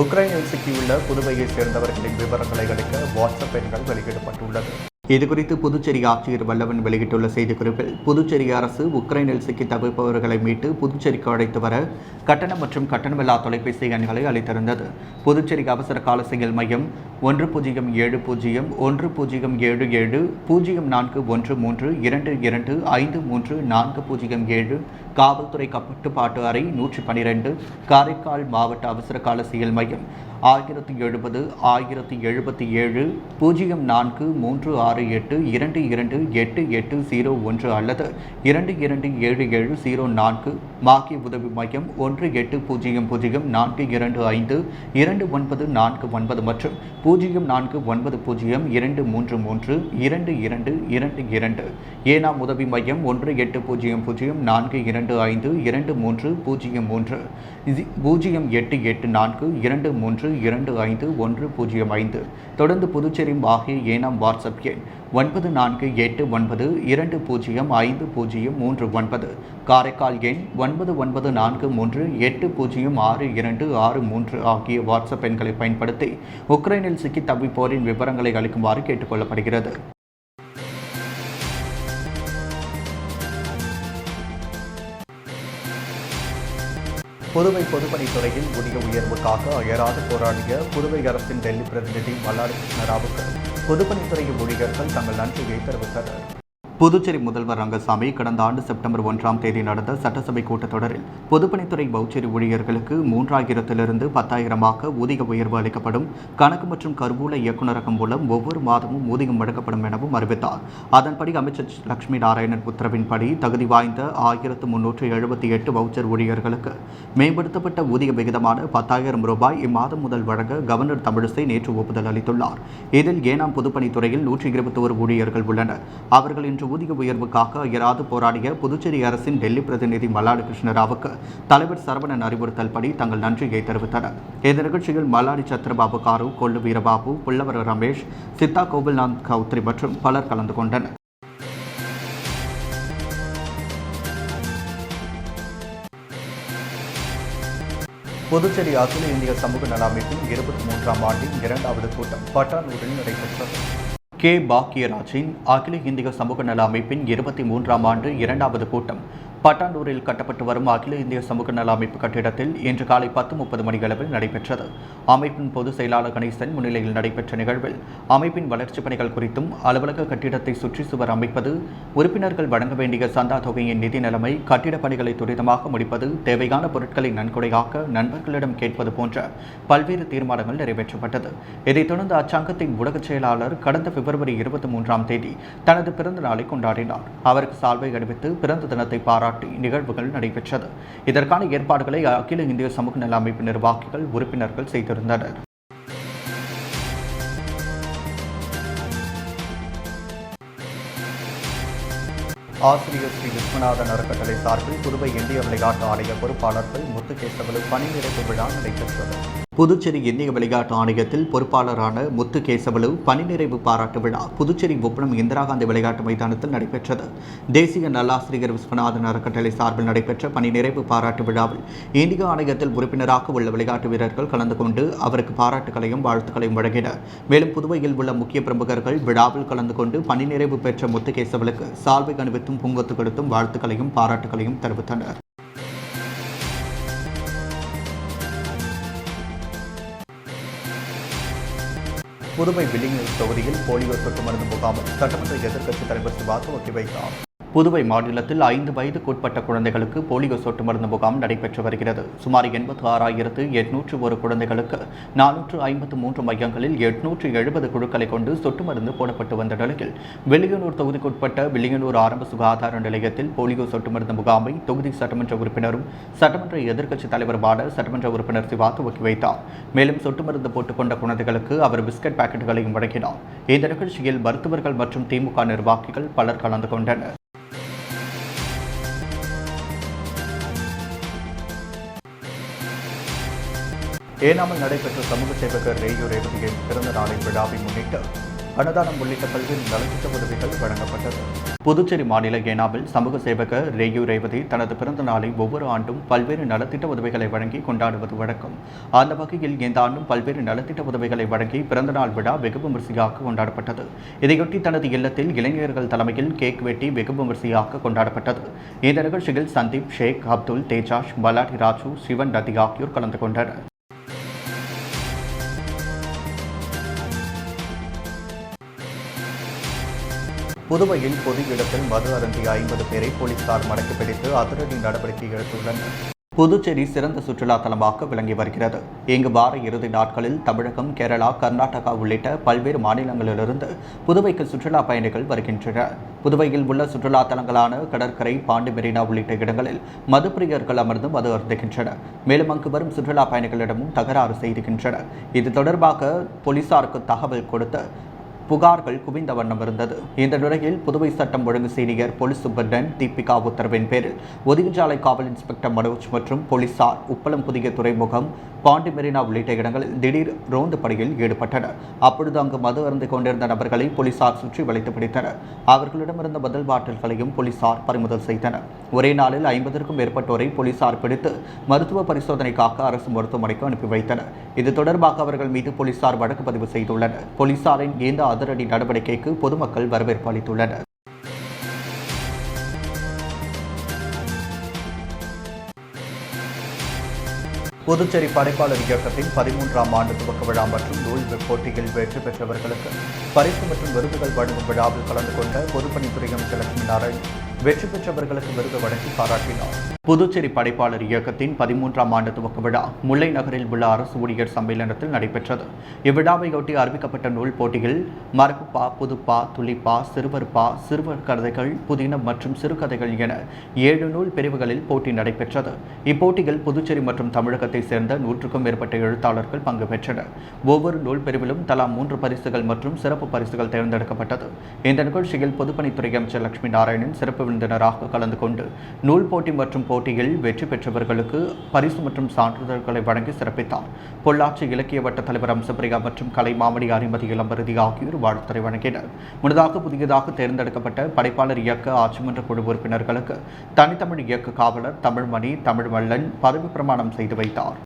உக்ரைனில் சிக்கியுள்ள புதுவையைச் சேர்ந்தவர்களின் விவரங்களை அளிக்க வாட்ஸ்அப் எண்கள் வெளியிடப்பட்டுள்ளது. இதுகுறித்து புதுச்சேரி ஆட்சியர் வல்லவன் வெளியிட்டுள்ள செய்திக்குறிப்பில், புதுச்சேரி அரசு உக்ரைனில் சிக்கி தவிப்பவர்களை மீட்டு புதுச்சேரிக்கு அழைத்து வர கட்டணம் மற்றும் கட்டணமில்லா தொலைபேசி எண்களை அளித்திருந்தது. புதுச்சேரி அவசர கால செயல் மையம் 1070170413225347, காவல்துறை கட்டுப்பாட்டு அறை 112, காரைக்கால் மாவட்ட அவசர கால செயல் மையம் 1070 1077 042268228801 அல்லது 227704 மாகிய உதவி மையம் 180042252949 மற்றும் 0490233222. ஏனாம் உதவி மையம் 180042252303, 0884232505. தொடர்ந்து புதுச்சேரி மாஹே ஏனாம் வாட்ஸ்அப் எண் 9489205039, காரைக்கால் எண் 9943806263 ஆகிய வாட்ஸ்அப் எண்களை பயன்படுத்தி உக்ரைனில் சிக்கி தவிப்போரின் விவரங்களை அளிக்குமாறு கேட்டுக் கொள்ளப்படுகிறது. புதுவை பொதுப்பணித்துறையில் ஊதிய உயர்வுக்காக அயராது போராடிய புதுவை அரசின் டெல்லி பிரதிநிதி மல்லாடி கிருஷ்ணராவுக்கு பொதுப்பணித்துறை ஊழியர்கள் தங்கள் நன்றியை தெரிவித்தனர். புதுச்சேரி முதல்வர் ரங்கசாமி கடந்த ஆண்டு செப்டம்பர் 1ஆம் தேதி நடந்த சட்டசபை கூட்டத்தொடரில் பொதுப்பணித்துறை பவுச்சேரி ஊழியர்களுக்கு 3000 10,000 ஊதிய உயர்வு அளிக்கப்படும், கணக்கு மற்றும் கருவூல இயக்குநரகம் மூலம் ஒவ்வொரு மாதமும் ஊதியம் வழங்கப்படும் எனவும் அறிவித்தார். அதன்படி அமைச்சர் லட்சுமி நாராயணன் உத்தரவின்படி தகுதி வாய்ந்த 1378 வவுச்சர் ஊழியர்களுக்கு மேம்படுத்தப்பட்ட ஊதிய விகிதமான 10,000 ரூபாய் இம்மாதம் முதல் வழங்க கவர்னர் தமிழிசை நேற்று ஒப்புதல் அளித்துள்ளார். இதில் ஏனாம் பொதுப்பணித்துறையில் 121 ஊழியர்கள் உள்ளனர். அவர்கள் இன்று ஊதிய உயர்வுக்காக அயராது போராடிய புதுச்சேரி அரசின் டெல்லி பிரதிநிதி மல்லாடி கிருஷ்ணராவுக்கு தலைவர் சரவணன் அறிவுறுத்தல்படி தங்கள் நன்றியை தெரிவித்தனர். இந்த நிகழ்ச்சியில் மல்லாடி சத்ரபாபு காரு, கொள்ளு வீரபாபு, புள்ளவர ரமேஷ், சித்தா கோவில்நாத் கௌத்ரி மற்றும் பலர் கலந்து கொண்டனர். புதுச்சேரி அகில இந்திய சமூக நல அமைப்பின் 23ஆம் ஆண்டின் 2வது கூட்டம் பட்டானூரில் நடைபெற்றது. கே. பாக்கியராஜின் அகில இந்திய சமூக நல அமைப்பின் 23ஆம் ஆண்டு 2வது கூட்டம் பட்டாண்டூரில் கட்டப்பட்டு வரும் அகில இந்திய சமூக நல அமைப்பு கட்டிடத்தில் இன்று காலை 10:30 மணியளவில் நடைபெற்றது. அமைப்பின் பொதுச் செயலாளர் கணேசன் முன்னிலையில் நடைபெற்ற நிகழ்வில் அமைப்பின் வளர்ச்சிப் பணிகள் குறித்தும், அலுவலக கட்டிடத்தை சுற்றி சுவர் அமைப்பது, உறுப்பினர்கள் வழங்க வேண்டிய சந்தா தொகையின் நிதி நிலைமை, கட்டிடப் பணிகளை துரிதமாக முடிப்பது, தேவையான பொருட்களை நன்கொடையாக நண்பர்களிடம் கேட்பது போன்ற பல்வேறு தீர்மானங்கள் நிறைவேற்றப்பட்டது. இதைத் தொடர்ந்து அச்சங்கத்தின் ஊடகச் செயலாளர் கடந்த பிப்ரவரி 23ஆம் தேதி தனது பிறந்த நாளை கொண்டாடினார். அவருக்கு சால்வை அணிவித்து பிறந்த தினத்தை பாராட்டி நிகழ்வுகள் நடைபெற்றது. இதற்கான ஏற்பாடுகளை அகில இந்திய சமூக நல அமைப்பு நிர்வாகிகள், உறுப்பினர்கள் செய்திருந்தனர். ஆசிரியர் ஸ்ரீ விஸ்வநாதன் அறக்கட்டளை சார்பில் புதுவை இந்திய விளையாட்டு ஆணைய பொறுப்பாளர்கள் முத்துகேசவலு பணி நிறைவு விழா நடைபெற்றது. புதுச்சேரி இந்திய விளையாட்டு ஆணையத்தில் பொறுப்பாளரான முத்துகேசவலு பணி நிறைவு பாராட்டு விழா புதுச்சேரி ஒப்பனம் இந்திரா காந்தி விளையாட்டு மைதானத்தில் நடைபெற்றது. தேசிய நல்லாசிரியர் விஸ்வநாதன் அறக்கட்டளை சார்பில் நடைபெற்ற பணி நிறைவு பாராட்டு விழாவில் இந்திய ஆணையத்தில் உறுப்பினராக உள்ள விளையாட்டு வீரர்கள் கலந்து கொண்டு அவருக்கு பாராட்டுகளையும் வாழ்த்துக்களையும் வழங்கினர். மேலும் புதுவையில் உள்ள முக்கிய பிரமுகர்கள் விழாவில் கலந்து கொண்டு பணி நிறைவு பெற்ற முத்துகேசவலுக்கு சால்வை அணிவித்தும் பூங்கொத்து கொடுத்தும் வாழ்த்துக்களையும் பாராட்டுகளையும் தெரிவித்தனர். புதுவை வில்லியனூர் தொகுதியில் போலியோ சொட்டு மருந்து முகாமை சட்டமன்ற எதிர்க்கட்சித் தலைவர் சிவா துவக்கி வைத்தார். புதுவை மாநிலத்தில் 5 வயதுக்குட்பட்ட குழந்தைகளுக்கு போலியோ சொட்டு மருந்து முகாம் நடைபெற்று வருகிறது. சுமார் 86,801 குழந்தைகளுக்கு 453 மையங்களில் 870 குழுக்களை கொண்டு சொட்டு மருந்து போடப்பட்டு வந்த நிலையில் வில்லியனூர் தொகுதிக்குட்பட்ட வில்லியனூர் ஆரம்ப சுகாதார நிலையத்தில் போலியோ சொட்டு மருந்து முகாமை தொகுதி சட்டமன்ற உறுப்பினரும் சட்டமன்ற எதிர்க்கட்சித் தலைவருமான சட்டமன்ற உறுப்பினர் சிவா துவக்கி வைத்தார். மேலும் சொட்டு மருந்து போட்டுக்கொண்ட குழந்தைகளுக்கு அவர் பிஸ்கட் பாக்கெட்டுகளையும் வழங்கினார். இந்த நிகழ்ச்சியில் மருத்துவர்கள் மற்றும் திமுக நிர்வாகிகள் பலர் கலந்து கொண்டனர். ஏனாமில் நடைபெற்ற சமூக சேவகர் ரேயு ரேவதியின் பிறந்த நாளை விழாவை முன்னிட்டு அன்னதானம் உள்ளிட்ட பல்வேறு நலத்திட்ட உதவிகள் வழங்கப்பட்டது. புதுச்சேரி மாநில ஏனாமில் சமூக சேவகர் ரேயு ரேவதி தனது பிறந்த நாளை ஒவ்வொரு ஆண்டும் பல்வேறு நலத்திட்ட உதவிகளை வழங்கி கொண்டாடுவது வழக்கம். அந்த வகையில் இந்த ஆண்டும் பல்வேறு நலத்திட்ட உதவிகளை வழங்கி பிறந்தநாள் விழா வெகு விமரிசையாக கொண்டாடப்பட்டது. இதையொட்டி தனது இல்லத்தில் இளைஞர்கள் தலைமையில் கேக் வெட்டி வெகு விமரிசையாக கொண்டாடப்பட்டது. இந்த நிகழ்ச்சியில் சந்தீப், ஷேக், அப்துல், தேஜாஷ், மலாடி ராஜு, சிவன் நதி ஆகியோர் கலந்து கொண்டனர். புதுவையில் பொது இடத்தில் மது அருந்திய 50 பேரை போலீசார் மடக்கி பிடித்து அதிரடி நடவடிக்கை எடுத்துள்ளனர். புதுச்சேரி சிறந்த சுற்றுலா தலமாக விளங்கி வருகிறது. இங்கு வார இறுதி நாட்களில் தமிழகம், கேரளா, கர்நாடகா உள்ளிட்ட பல்வேறு மாநிலங்களிலிருந்து புதுவைக்கு சுற்றுலா பயணிகள் வருகின்றனர். புதுவையில் உள்ள சுற்றுலா தலங்களான கடற்கரை, பாண்டி மெரினா உள்ளிட்ட இடங்களில் மதுப்பிரியர்கள் அமர்ந்து மது அருந்துகின்றனர். மேலும் அங்கு வரும் சுற்றுலா பயணிகளிடமும் தகராறு செய்துகின்றனர். இது தொடர்பாக போலீசாருக்கு தகவல் கொடுத்து புகார்கள் குவிந்த வண்ணம் இருந்தது. இந்த நிலையில் புதுவை சட்டம் ஒழுங்கு சீனியர் போலீஸ் சூப்பர்டன் தீபிகா உத்தரவின் பேரில் ஒதுக்குச்சாலை காவல் இன்ஸ்பெக்டர் மனோஜ் மற்றும் போலீசார் உப்பளம் புதிய துறைமுகம், பாண்டி மெரினா உள்ளிட்ட இடங்களில் திடீர் ரோந்து பணியில் ஈடுபட்டனர். அப்பொழுது அங்கு மது அருந்து கொண்டிருந்த நபர்களை போலீசார் சுற்றி வளைத்து பிடித்தனர். அவர்களிடமிருந்த பதில் பாட்டில்களையும் போலீசார் பறிமுதல் செய்தனர். ஒரே நாளில் 50க்கும் மேற்பட்டோரை போலீசார் பிடித்து மருத்துவ பரிசோதனைக்காக அரசு மருத்துவமனைக்கு அனுப்பி வைத்தனர். இது தொடர்பாக அவர்கள் மீது போலீசார் வழக்கு பதிவு செய்துள்ளனர். போலீசாரின் இந்த அதிரடி நடவடிக்கைக்கு பொதுமக்கள் வரவேற்பு அளித்துள்ளனர். புதுச்சேரி படைப்பாளர் இயக்கத்தின் 13ஆம் ஆண்டு துவக்க விழா மற்றும் நூல் போட்டியில் வெற்றி பெற்றவர்களுக்கு பரிசு மற்றும் விருதுகள் வழங்கும் விழாவில் கலந்து கொண்ட பொதுப்பணித்துறை அமைச்சர் லட்சுமி நாராயணன் வெற்றி பெற்றவர்களுக்கு விருது வழங்கி பாராட்டினார். புதுச்சேரி படைப்பாளர் இயக்கத்தின் 13ஆம் ஆண்டு துவக்க விழா முல்லை நகரில் உள்ள அரசு ஊழியர் சம்மேளனத்தில் நடைபெற்றது. இவ்விழாவையொட்டி அறிவிக்கப்பட்ட நூல் போட்டியில் மரபுப்பா, புதுப்பா, துளிப்பா, சிறுவர்பா, சிறுவர் கதைகள், புதினம் மற்றும் சிறுகதைகள் என 7 நூல் பிரிவுகளில் போட்டி நடைபெற்றது. இப்போட்டியில் புதுச்சேரி மற்றும் தமிழகத்தை சேர்ந்த 100க்கும் மேற்பட்ட எழுத்தாளர்கள் பங்கு பெற்றனர். ஒவ்வொரு நூல் பிரிவிலும் தலா 3 பரிசுகள் மற்றும் சிறப்பு பரிசுகள் தேர்ந்தெடுக்கப்பட்டது. இந்த நிகழ்ச்சியில் பொதுப்பணித்துறை அமைச்சர் லட்சுமி நாராயணன் சிறப்பு விருந்தினராக கலந்து கொண்டு நூல் போட்டி மற்றும் போட்டியில் வெற்றி பெற்றவர்களுக்கு பரிசு மற்றும் சான்றிதழ்களை வழங்கி சிறப்பித்தார். பொள்ளாச்சி இலக்கிய வட்ட தலைவர் அம்சப்பிரியா மற்றும் கலை மாமணி அறிமதி இளம்பருதி ஆகியோர் வாழ்த்துரை வழங்கினர். முன்னதாக புதியதாக தேர்ந்தெடுக்கப்பட்ட படைப்பாளர் இயக்க ஆட்சிமன்ற குழு உறுப்பினர்களுக்கு தனித்தமிழ் இயக்க காவலர் தமிழ்மணி தமிழ்வள்ளன் பதவி பிரமாணம் செய்து வைத்தார்.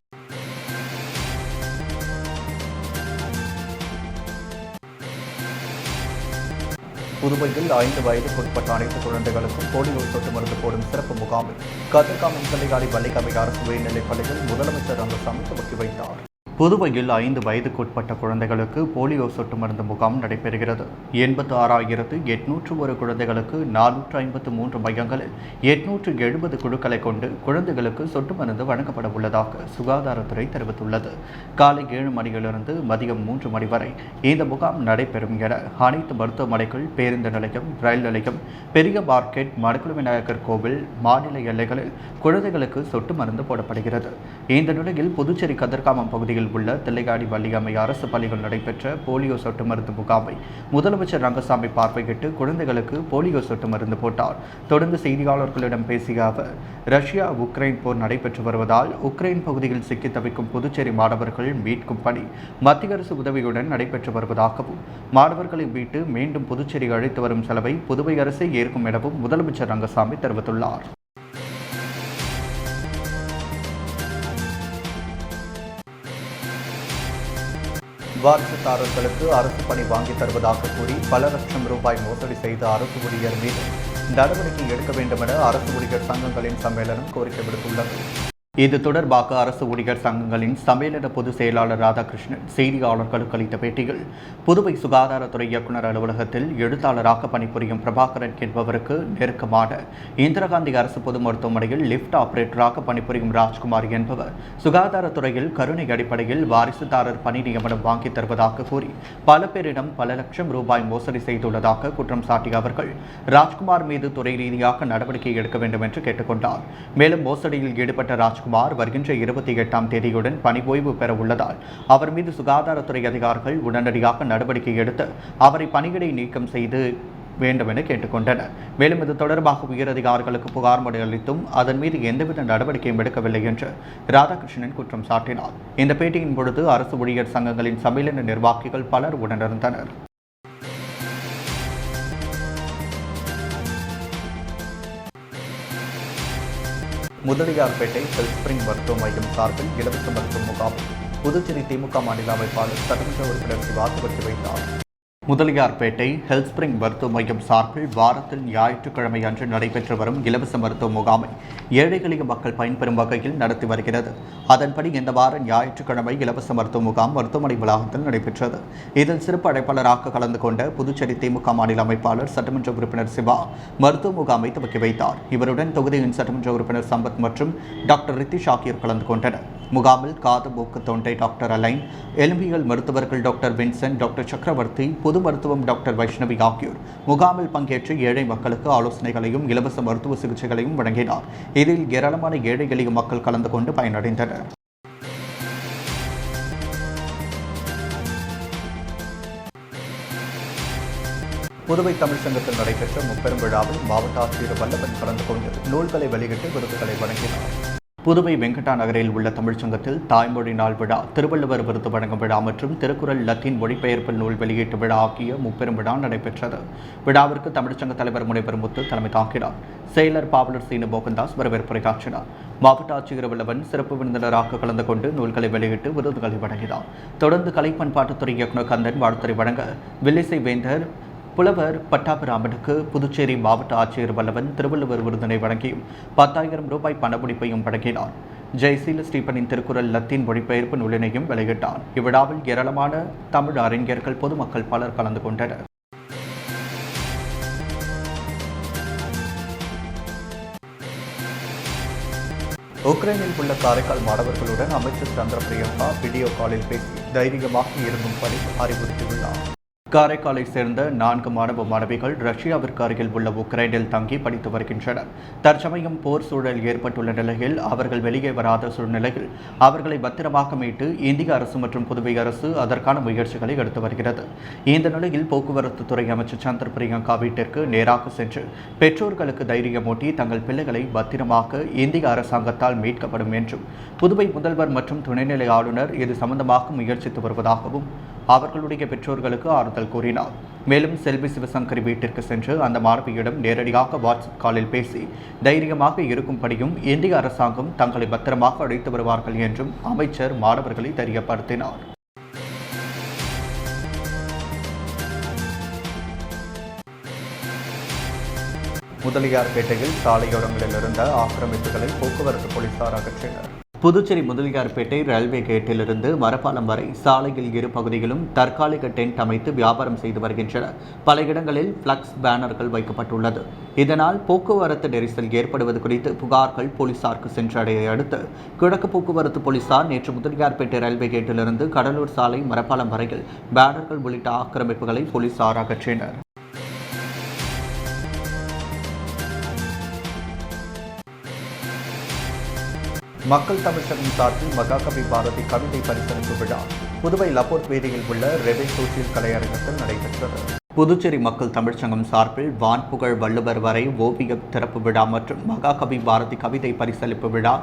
புதுவையில் 5 வயதுக்குட்பட்ட அனைத்து குழந்தைகளுக்கும் போலியோ சொட்டு மருந்து போடும் சிறப்பு முகாமை கதிர்காமம் தலையாரி வள்ளிக்கமை அரசு உயர்நிலைப் பள்ளியில் முதலமைச்சர் ரங்கசாமி துவக்கி வைத்தார். புதுவையில் 5 வயதுக்குட்பட்ட குழந்தைகளுக்கு போலியோ சொட்டு மருந்து முகாம் நடைபெறுகிறது. 86,801 குழந்தைகளுக்கு 453 மையங்களில் 870 குழுக்களை கொண்டு குழந்தைகளுக்கு சொட்டு மருந்து வழங்கப்பட உள்ளதாக சுகாதாரத்துறை தெரிவித்துள்ளது. காலை 7 மணியிலிருந்து மதியம் 3 மணி வரை இந்த முகாம் நடைபெறும் என அனைத்து மருத்துவமனைகள், பேருந்து நிலையம், ரயில் நிலையம், பெரிய மார்க்கெட், மணக்குள விநாயகர் கோவில், மாநில எல்லைகளில் குழந்தைகளுக்கு சொட்டு மருந்து போடப்படுகிறது. இந்த நிலையில் புதுச்சேரி கதிர்காமம் பகுதியில் உள்ள தில்லையாடி வள்ளியம்மை அரசு பள்ளிகள் நடைபெற்ற போலியோ சொட்டு மருந்து முகாமை முதலமைச்சர் ரங்கசாமி பார்வையிட்டு குழந்தைகளுக்கு போலியோ சொட்டு மருந்து போட்டார். தொடர்ந்து செய்தியாளர்களிடம் பேசிய அவர், ரஷ்யா உக்ரைன் போர் நடைபெற்று வருவதால் உக்ரைன் பகுதியில் சிக்கி தவிக்கும் புதுச்சேரி மாணவர்கள் மீட்கும் பணி மத்திய அரசு உதவியுடன் நடைபெற்று வருவதாகவும், மாணவர்களை மீட்டு மீண்டும் புதுச்சேரி அழைத்து வரும் செலவை புதுவை அரசே ஏற்கும் எனவும் முதலமைச்சர் ரங்கசாமி தெரிவித்துள்ளார். வாரிசுதாரர்களுக்கு அரசு பணி வாங்கித் தருவதாக கூறி பல லட்சம் ரூபாய் மோசடி செய்த அரசு ஊழியர் மீது நடவடிக்கை எடுக்க வேண்டும் என அரசு ஊழியர் சங்கங்களின் சம்மேளனம் கோரிக்கை விடுத்துள்ளது. இது தொடர்பாக அரசு ஊழியர் சங்கங்களின் சம்மேளன பொதுச் செயலாளர் ராதாகிருஷ்ணன் செய்தியாளர்களுக்கு அளித்த பேட்டியில், புதுவை சுகாதாரத்துறை இயக்குநர் அலுவலகத்தில் எழுத்தாளராக பணிபுரியும் பிரபாகரன் என்பவருக்கு நெருக்கமான இந்திரா காந்தி அரசு பொது மருத்துவமனையில் லிப்ட் ஆபரேட்டராக பணிபுரியும் ராஜ்குமார் என்பவர் சுகாதாரத்துறையில் கருணை அடிப்படையில் வாரிசுதாரர் பணி நியமனம் வாங்கித் தருவதாக கூறி பல பேரிடம் பல லட்சம் ரூபாய் மோசடி செய்துள்ளதாக குற்றம் சாட்டிய அவர்கள் ராஜ்குமார் மீது துறை ரீதியாக நடவடிக்கை எடுக்க வேண்டும் என்று கேட்டுக்கொண்டார். மேலும் மோசடியில் ஈடுபட்ட ராஜ்குமார் வருகின்ற 28ஆம் தேதியுடன் பணி ஓய்வு பெற உள்ளதால் அவர் மீது சுகாதாரத்துறை அதிகாரிகள் உடனடியாக நடவடிக்கை எடுத்து அவரை பணியிடை நீக்கம் செய்து வேண்டும் என கேட்டுக்கொண்டனர். மேலும் இது தொடர்பாக உயரதிகாரிகளுக்கு புகார் மனு அளித்தும் அதன் மீது எந்தவித நடவடிக்கையும் எடுக்கவில்லை என்று ராதாகிருஷ்ணன் குற்றம் சாட்டினார். இந்த பேட்டியின் பொழுது அரசு ஊழியர் சங்கங்களின் சம்மேளன நிர்வாகிகள் பலர் உடனிருந்தனர். முதலியார்பேட்டை ஹெல்த் ஸ்பிரிங் மருத்துவ மையம் சார்பில் இலவச மருத்துவ முகாம் புதுச்சேரி திமுக மாநில அமைப்பாளர் சட்டமன்ற உறுப்பினர் சிவா துவக்கி வைத்தார். முதலியார்பேட்டை ஹெல்த் ஸ்பிரிங் மருத்துவ மையம் சார்பில் வாரத்தில் ஞாயிற்றுக்கிழமை அன்று நடைபெற்று வரும் இலவச மருத்துவ முகாமை ஏழை எளிய மக்கள் பயன்பெறும் வகையில் நடத்தி வருகிறது. அதன்படி இந்த வார ஞாயிற்றுக்கிழமை இலவச மருத்துவ முகாம் மருத்துவமனை வளாகத்தில் நடைபெற்றது. இதில் சிறப்பு அழைப்பாளராக கலந்து கொண்ட புதுச்சேரி திமுக மாநில அமைப்பாளர் சட்டமன்ற உறுப்பினர் சிவா மருத்துவ முகாமை துவக்கி வைத்தார். இவருடன் தொகுதியின் சட்டமன்ற உறுப்பினர் சம்பத் மற்றும் டாக்டர் ரித்திஷ் ஆகியோர் கலந்து கொண்டனர். முகாமில் காது மூக்கு தொண்டை டாக்டர் அலைன், எலும்பியல் மருத்துவர்கள் டாக்டர் வின்சென்ட், டாக்டர் சக்கரவர்த்தி, பொது மருத்துவம் டாக்டர் வைஷ்ணவி ஆகியோர் முகாமில் பங்கேற்று ஏழை மக்களுக்கு ஆலோசனைகளையும் இலவச மருத்துவ சிகிச்சைகளையும் வழங்கினார். இதில் ஏராளமான ஏழை எளிய மக்கள் கலந்து கொண்டு பயனடைந்தனர். புதுவை தமிழ் சங்கத்தில் நடைபெற்ற முப்பெரும் விழாவில் மாவட்ட ஆட்சியர் வல்லவன் கலந்து கொண்டு நூல்களை வெளியிட்டு விருதுகளை வழங்கினார். புதுவை வெங்கடா நகரில் உள்ள தமிழ்ச்சங்கத்தில் தாய்மொழி நாள் விழா, திருவள்ளுவர் விருது வழங்கும் விழா மற்றும் திருக்குறள் லத்தீன் மொழிபெயர்ப்பு நூல் வெளியீட்டு விழா ஆகிய முப்பெரும் விழா நடைபெற்றது. விழாவிற்கு தமிழ்ச்சங்க தலைவர் முனைவர் முத்து தலைமை தாங்கினார். செயலர் பாவலர் சீனு மோகன்தாஸ் வரவேற்புரையாற்றினார். மாவட்ட ஆட்சியர் வல்லவன் சிறப்பு விருந்தினராக கலந்து கொண்டு நூல்களை வெளியிட்டு விருதுகளை வழங்கினார். தொடர்ந்து கலை பண்பாட்டுத்துறை இயக்குநர் கந்தன் வாழ்த்துறை வழங்க வில்லிசை வேந்தர் புலவர் பட்டாபிராமனுக்கு புதுச்சேரி மாவட்ட ஆட்சியர் வல்லவன் திருவள்ளுவர் விருதினை வழங்கியும் 10,000 ரூபாய் பணமுடிப்பையும் வழங்கினார். ஜெயசீல ஸ்டீபனின் திருக்குறள் லத்தீன் மொழிபெயர்ப்பு நூலினையும் வெளியிட்டார். இவ்விழாவில் ஏராளமான தமிழ் அறிஞர்கள், பொதுமக்கள் பலர் கலந்து கொண்டனர். உக்ரைனில் உள்ள காரைக்கால் மாணவர்களுடன் அமைச்சர் சந்திர பிரியங்கா வீடியோ காலில் பேசி தைரியமாக இருக்கும்படி அறிவுறுத்தியுள்ளார். காரைக்காலை சேர்ந்த 4 மாணவ மாணவிகள் ரஷ்யாவிற்கு அருகில் உள்ள உக்ரைனில் தங்கி படித்து வருகின்றனர். தற்சமயம் போர் சூழல் ஏற்பட்டுள்ள நிலையில் அவர்கள் வெளியே வராத சூழ்நிலையில் அவர்களை பத்திரமாக மீட்டு இந்திய அரசு மற்றும் புதுவை அரசு அதற்கான முயற்சிகளை எடுத்து வருகிறது. இந்த நிலையில் போக்குவரத்து துறை அமைச்சர் சந்திர பிரியங்கா வீட்டிற்கு நேராக சென்று பெற்றோர்களுக்கு தைரியமூட்டி தங்கள் பிள்ளைகளை பத்திரமாக இந்திய அரசாங்கத்தால் மீட்கப்படும் என்றும், புதுவை முதல்வர் மற்றும் துணைநிலை ஆளுநர் இது சம்பந்தமாக முயற்சித்து வருவதாகவும் அவர்களுடைய பெற்றோர்களுக்கு ஆறுதல் கூறினார். மேலும் செல்வி சிவசங்கரி வீட்டிற்கு சென்று அந்த மாணவியிடம் நேரடியாக வாட்ஸ்அப் காலில் பேசி தைரியமாக இருக்கும்படியும் இந்திய அரசாங்கம் தங்களை பத்திரமாக அழைத்து வருவார்கள் என்றும் அமைச்சர் மாணவர்களை தெரியப்படுத்தினார். முதலியார்பேட்டையில் சாலையோரங்களில் இருந்த ஆக்கிரமிப்புகளை போக்குவரத்து போலீசார் அகற்றினர். புதுச்சேரி முதலியார்பேட்டை ரயில்வே கேட்டிலிருந்து மரப்பாலம் வரை சாலையில் இரு பகுதிகளும் தற்காலிக டென்ட் அமைத்து வியாபாரம் செய்து வருகின்றனர். பல இடங்களில் பிளக்ஸ் பேனர்கள் வைக்கப்பட்டுள்ளது. இதனால் போக்குவரத்து நெரிசல் ஏற்படுவது குறித்து புகார்கள் போலீசாருக்கு சென்றடையை அடுத்து கிழக்கு போக்குவரத்து போலீசார் நேற்று முதலியார்பேட்டை ரயில்வே கேட்டிலிருந்து கடலூர் சாலை மரப்பாலம் வரையில் பேனர்கள் உள்ளிட்ட ஆக்கிரமிப்புகளை போலீசார் அகற்றினர். மக்கள் தமிழ் சங்கம் சார்பில் மகாகவி பாரதி கவிதை பரிசளிப்பு விழா புதுவை லப்போர்ட் வீதியில் உள்ள ரெவே சோசியல் கலையரங்கத்தில் நடைபெற்றது. புதுச்சேரி மக்கள் தமிழ்ச்சங்கம் சார்பில் வான்புகழ் வள்ளுவர் வரை ஓவிய திறப்பு விழா மற்றும் மகாகவி பாரதி கவிதை பரிசளிப்பு விழா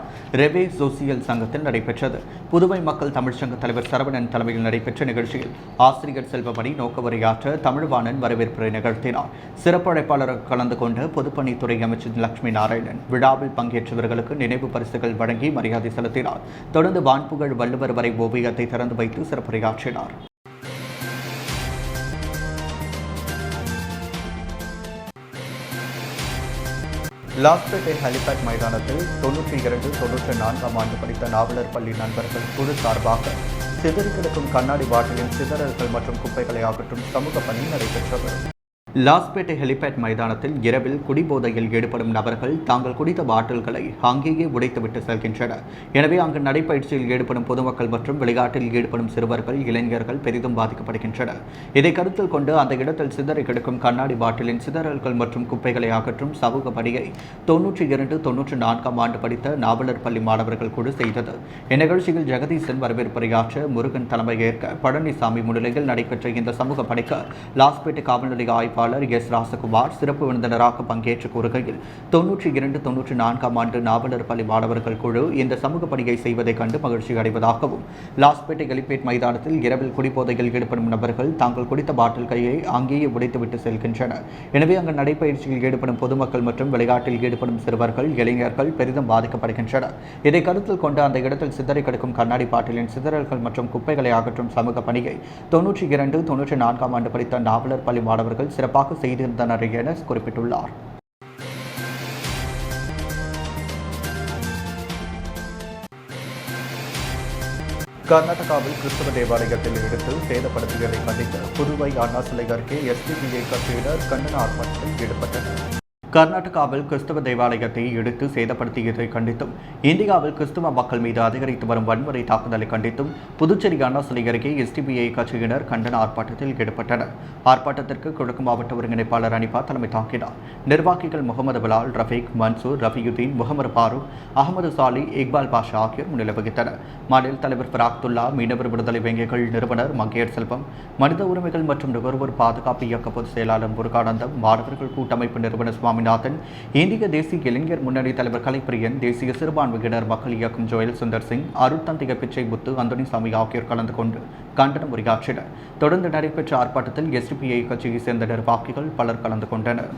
ரெவே சோசியல் சங்கத்தில் நடைபெற்றது. புதுவை மக்கள் தமிழ்ச்சங்க தலைவர் சரவணன் தலைமையில் நடைபெற்ற நிகழ்ச்சியில் ஆசிரியர் செல்வமணி நோக்கவுரையாற்ற தமிழ்வாணன் வரவேற்புரை நிகழ்த்தினார். சிறப்பு அழைப்பாளராக கலந்து கொண்ட பொதுப்பணித்துறை அமைச்சர் லட்சுமி நாராயணன் விழாவில் பங்கேற்றவர்களுக்கு நினைவு பரிசுகள் வழங்கி மரியாதை செலுத்தினார். தொடர்ந்து வான்புகழ் வள்ளுவர் வரை ஓவியத்தை திறந்து வைத்து சிறப்புரையாற்றினார். லாஸ்பேட்டை ஹெலிபேட் மைதானத்தில் 92-94 ஆண்டு படித்த நாவலர் பள்ளி நண்பர்கள் குழு சார்பாக சிதறி கிடக்கும் கண்ணாடி பாட்டிலின் சிதறல்கள் மற்றும் குப்பைகளை அகற்றும் சமூக பணி நடைபெற்றது. லாஸ்பேட்டை ஹெலிபேட் மைதானத்தில் இரவில் குடிபோதையில் ஈடுபடும் நபர்கள் தாங்கள் குடித்த பாட்டில்களை அங்கேயே உடைத்துவிட்டு செல்கின்றனர். எனவே அங்கு நடைப்பயிற்சியில் ஈடுபடும் பொதுமக்கள் மற்றும் விளையாட்டில் ஈடுபடும் சிறுவர்கள், இளைஞர்கள் பெரிதும் பாதிக்கப்படுகின்றனர். இதை கருத்தில் கொண்டு அந்த இடத்தில் சிதறி கிடக்கும் கண்ணாடி பாட்டிலின் சிதறல்கள் மற்றும் குப்பைகளை அகற்றும் சமூக பணியை 92-94 ஆண்டு படித்த நாவலர் பள்ளி மாணவர்கள் குழு செய்தது. இந்நிகழ்ச்சியில் ஜெகதீசன் வரவேற்புரையாற்ற முருகன் தலைமையேற்க பழனிசாமி முன்னிலையில் நடைபெற்ற இந்த சமூக பணிக்கு லாஸ்பேட்டை காவல்நிலைய ஆய்வாளர் பதிப்பாளர் எஸ் ராசகுமார் சிறப்பு விருந்தினராக பங்கேற்று கூறுகையில் 92-94 ஆண்டு நாவலர் பள்ளி மாணவர்கள் குழு இந்த சமூக பணியை செய்வதைக் கண்டு மகிழ்ச்சி அடைவதாகவும் லாஸ்பேட்டை எலிபேட் மைதானத்தில் இரவில் குடிபோதையில் ஈடுபடும் நபர்கள் தாங்கள் குடித்த பாட்டில் கையை அங்கேயே உடைத்துவிட்டு செல்கின்றனர். எனவே அங்கு நடைபயிற்சியில் ஈடுபடும் பொதுமக்கள் மற்றும் விளையாட்டில் ஈடுபடும் சிறுவர்கள் இளைஞர்கள் பெரிதும் பாதிக்கப்படுகின்றனர். இதை கருத்தில் கொண்டு அந்த இடத்தில் சிதறி கிடக்கும் கண்ணாடி பாட்டிலின் சிதறல்கள் மற்றும் குப்பைகளை அகற்றும் சமூக பணியை 92-94 ஆண்டு படித்த நாவலர் பள்ளி மாணவர்கள் சிறப்பாக செய்திருந்தனர் என குறிப்பிட்டுள்ளார். கர்நாடகாவில் கிறிஸ்தவ தேவாலயத்தில் எடுத்து சேதப்படுத்தியதை கண்டித்து புதுவை அண்ணா சிலை அருகே எஸ்டிபிஐ கட்சியினர் கண்டன ஆர்ப்பாட்டத்தில் ஈடுபட்டனர். கர்நாடகாவில் கிறிஸ்தவ தேவாலயத்தை இடித்து சேதப்படுத்தியதை கண்டித்தும் இந்தியாவில் கிறிஸ்தவ மக்கள் மீது அதிகரித்து வரும் வன்முறை தாக்குதலை கண்டித்தும் புதுச்சேரி அண்ணா சிலை அருகே எஸ்டிபிஐ கட்சியினர் கண்டன ஆர்ப்பாட்டத்தில் ஈடுபட்டனர். ஆர்ப்பாட்டத்திற்கு கிழக்கு மாவட்ட ஒருங்கிணைப்பாளர் அனிபா தலைமை தாங்கினார். நிர்வாகிகள் முகமது பிலால், ரஃபீக், மன்சூர், ரஃபியுதீன், முகமது பாரூக், அகமது சாலி, இக்பால் பாஷா ஆகியோர் முன்னிலை வகித்தனர். மாநில தலைவர் ஃபராக்துல்லா, மீனவர் விடுதலை வேங்கைகள் நிறுவனர் மங்கையர் செல்வம், மனித உரிமைகள் மற்றும் நுகர்வோர் பாதுகாப்பு இயக்க பொதுச் செயலாளர் முருகானந்தம், மாணவர்கள் கூட்டமைப்பு நிறுவனர் சுவாமி இந்திய தேசிய இளைஞர் முன்னணி தலைவர் கலைப்பிரியன், தேசிய சிறுபான்மையினர் மக்கள் இயக்கம் ஜோயல் சுந்தர் சிங், அருட்தந்தைய பிச்சை முத்து, அந்தோனிசாமி ஆகியோர் கலந்து கொண்டு கண்டனம் உரையாற்றினர். தொடர்ந்து நடைபெற்ற ஆர்ப்பாட்டத்தில் எஸ்டிபிஐ கட்சியைச் சேர்ந்த நிர்வாகிகள் பலர் கலந்து கொண்டனர்.